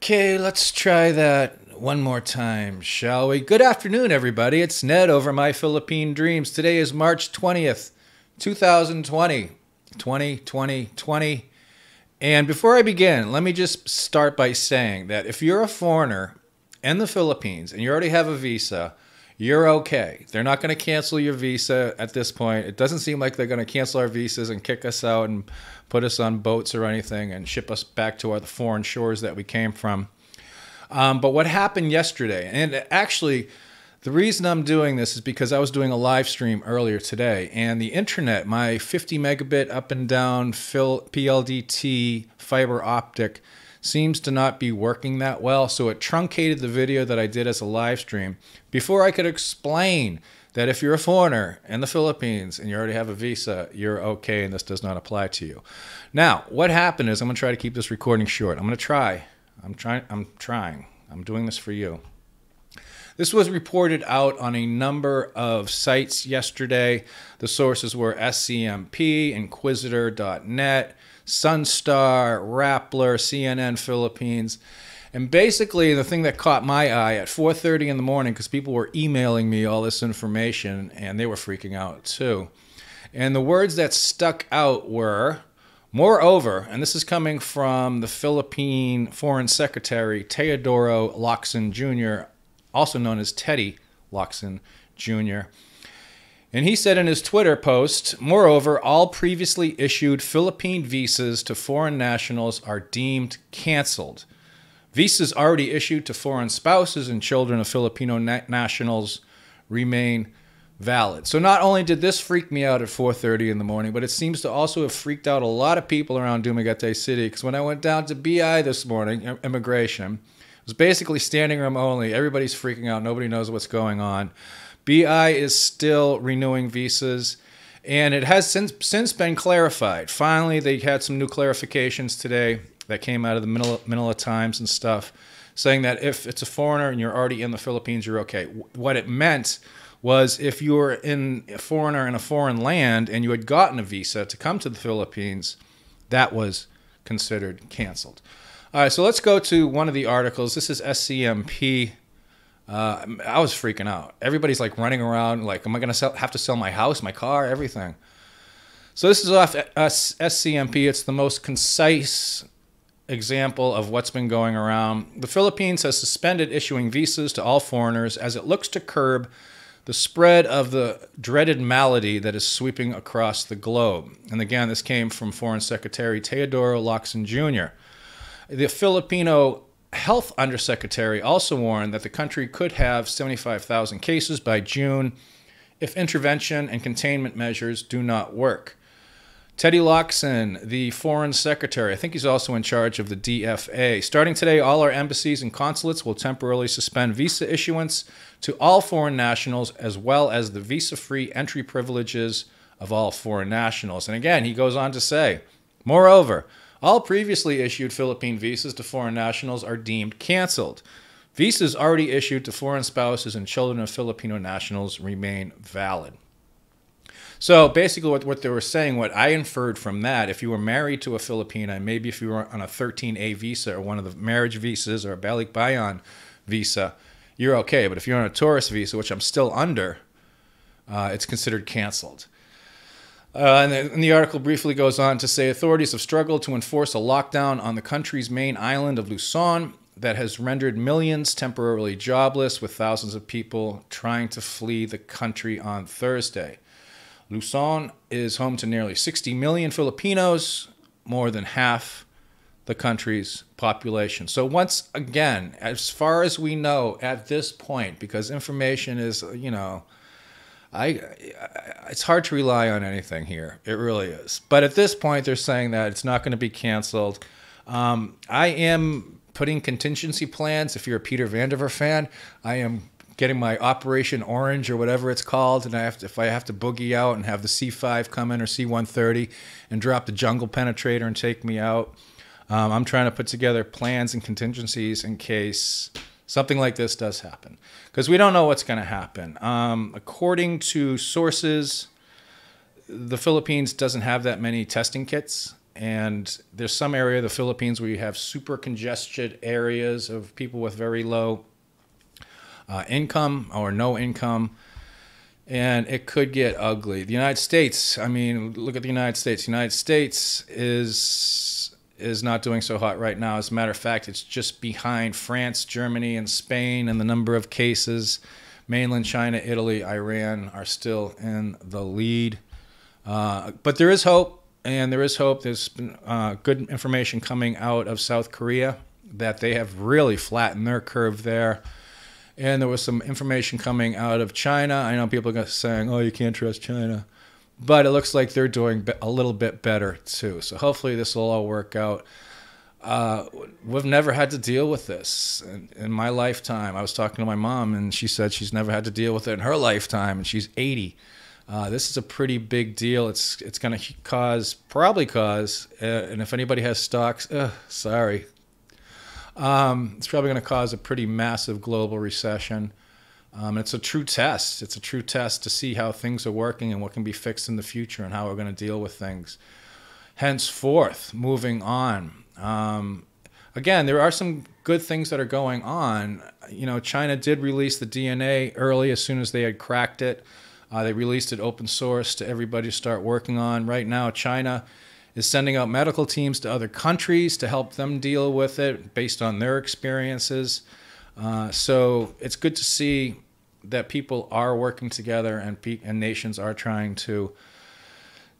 Okay, let's try that one more time, shall we? Good afternoon, everybody. It's Ned over My Philippine Dreams. Today is March 20th, 2020. 20. And before I begin, let me just start by saying that if you're a foreigner in the Philippines and you already have a visa, you're okay. They're not going to cancel your visa at this point. It doesn't seem like they're going to cancel our visas and kick us out and put us on boats or anything and ship us back to the foreign shores that we came from. But what happened yesterday, and actually the reason I'm doing this is because I was doing a live stream earlier today, and the internet, my 50 megabit up and down PLDT fiber optic, seems to not be working that well, so it truncated the video that I did as a live stream before I could explain that if you're a foreigner in the Philippines and you already have a visa, you're okay and this does not apply to you. Now, what happened is, I'm going to try to keep this recording short. I'm trying. I'm doing this for you. This was reported out on a number of sites yesterday. The sources were SCMP, Inquisitor.net, Sunstar, Rappler, CNN Philippines. And basically, the thing that caught my eye at 4:30 in the morning, because people were emailing me all this information, and they were freaking out too. And the words that stuck out were, moreover, and this is coming from the Philippine Foreign Secretary, Teodoro Locsin Jr., also known as Teddy Locsin Jr., and he said in his Twitter post, moreover, all previously issued Philippine visas to foreign nationals are deemed canceled. Visas already issued to foreign spouses and children of Filipino nationals remain valid. So not only did this freak me out at 4:30 in the morning, but it seems to also have freaked out a lot of people around Dumaguete City, because when I went down to BI this morning, immigration, it was basically standing room only. Everybody's freaking out. Nobody knows what's going on. BI is still renewing visas, and it has since been clarified. Finally, they had some new clarifications today that came out of the Manila Times and stuff, saying that if it's a foreigner and you're already in the Philippines, you're okay. What it meant was, if you were a foreigner in a foreign land and you had gotten a visa to come to the Philippines, that was considered canceled. All right, so let's go to one of the articles. This is SCMP. I was freaking out. Everybody's like running around like, am I going to have to sell my house, my car, everything? So this is off SCMP. It's the most concise example of what's been going around. The Philippines has suspended issuing visas to all foreigners as it looks to curb the spread of the dreaded malady that is sweeping across the globe. And again, this came from Foreign Secretary Teodoro Locsin Jr. The Filipino Health Undersecretary also warned that the country could have 75,000 cases by June if intervention and containment measures do not work. Teddy Locsin, the Foreign Secretary, I think he's also in charge of the DFA. Starting today, all our embassies and consulates will temporarily suspend visa issuance to all foreign nationals, as well as the visa-free entry privileges of all foreign nationals. And again, he goes on to say, moreover, all previously issued Philippine visas to foreign nationals are deemed canceled. Visas already issued to foreign spouses and children of Filipino nationals remain valid. So basically what they were saying, what I inferred from that, if you were married to a Filipina, maybe if you were on a 13A visa or one of the marriage visas or a Balikbayan visa, you're okay. But if you're on a tourist visa, which I'm still under, it's considered canceled. And the article briefly goes on to say authorities have struggled to enforce a lockdown on the country's main island of Luzon that has rendered millions temporarily jobless, with thousands of people trying to flee the country on Thursday. Luzon is home to nearly 60 million Filipinos, more than half the country's population. So once again, as far as we know at this point, because information is, it's hard to rely on anything here. It really is. But at this point, they're saying that it's not going to be canceled. I am putting contingency plans. If you're a Peter Vandiver fan, I am getting my Operation Orange or whatever it's called, and if I have to boogie out and have the C5 come in or C130 and drop the jungle penetrator and take me out, I'm trying to put together plans and contingencies in case something like this does happen, because we don't know what's going to happen. According to sources, the Philippines doesn't have that many testing kits, And there's some area of the Philippines where you have super congested areas of people with very low income or no income. And it could get ugly. The United States, I mean, look at the United States. The United States is not doing so hot right now. As a matter of fact, it's just behind France, Germany, and Spain in the number of cases. Mainland China, Italy, Iran are still in the lead. But there is hope, and there is hope. There's been good information coming out of South Korea that they have really flattened their curve there. And there was some information coming out of China. I know people are saying, oh, you can't trust China. But it looks like they're doing a little bit better, too. So hopefully this will all work out. We've never had to deal with this in my lifetime. I was talking to my mom, and she said she's never had to deal with it in her lifetime, and she's 80. This is a pretty big deal. It's going to probably cause, and if anybody has stocks, sorry. It's probably going to cause a pretty massive global recession. It's a true test. It's a true test to see how things are working and what can be fixed in the future and how we're going to deal with things. Henceforth, moving on. Again, there are some good things that are going on. You know, China did release the DNA early as soon as they had cracked it. They released it open source to everybody to start working on. Right now, China is sending out medical teams to other countries to help them deal with it based on their experiences. So it's good to see that people are working together and nations are trying to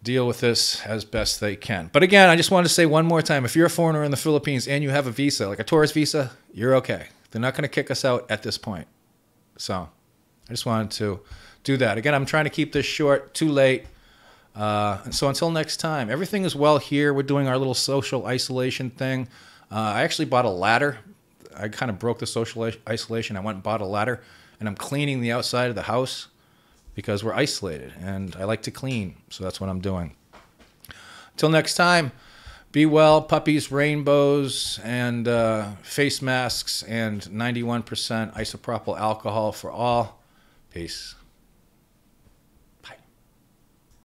deal with this as best they can. But again, I just wanted to say one more time, if you're a foreigner in the Philippines and you have a visa, like a tourist visa, you're okay. They're not going to kick us out at this point. So I just wanted to do that. Again, I'm trying to keep this short, too late. And so until next time, everything is well here. We're doing our little social isolation thing. I actually bought a ladder. I kind of broke the social isolation. I went and bought a ladder, and I'm cleaning the outside of the house because we're isolated, and I like to clean, so that's what I'm doing. Until next time, be well, puppies, rainbows, and face masks, and 91% isopropyl alcohol for all. Peace.